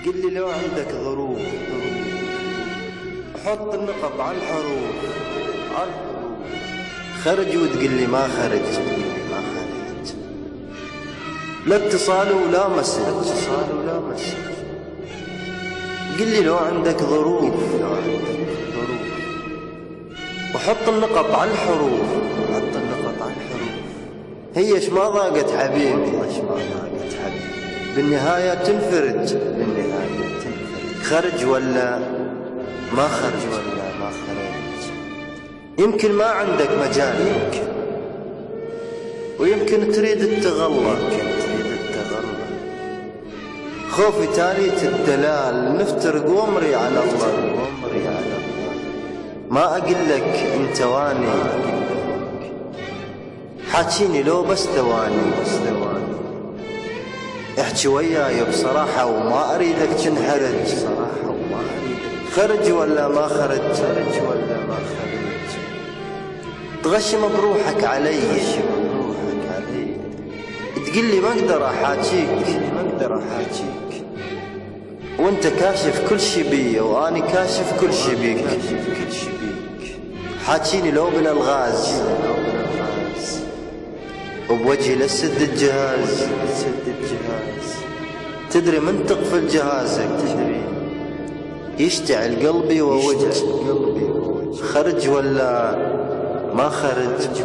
قل لي لو عندك ظروف حط النقط على الحروف خرج وتقل لي ما خرج لا اتصال ولا مسج قل لي لو عندك ظروف وحط النقط على الحروف هي ايش ما ضاقت حبيبي بالنهاية تنفرج خرج ولا ما خرج يمكن ما عندك مجال ويمكن تريد التغلى خوفي تاليت الدلال نفترق وامري على الله ما اقول لك انت واني حاجيني لو بس ثواني احكي وياي بصراحة وما اريدك تنحرج خرج ولا ما خرج تغشم بروحك علي تقول لي ما اقدر احاجيك وانت كاشف كل شي بي واني كاشف كل شي بيك حاجيني لو بالالغاز وبوجهي لسد الجهاز تدري من تقفل جهازك يشتعل قلبي ووجه خرج ولا ما خرج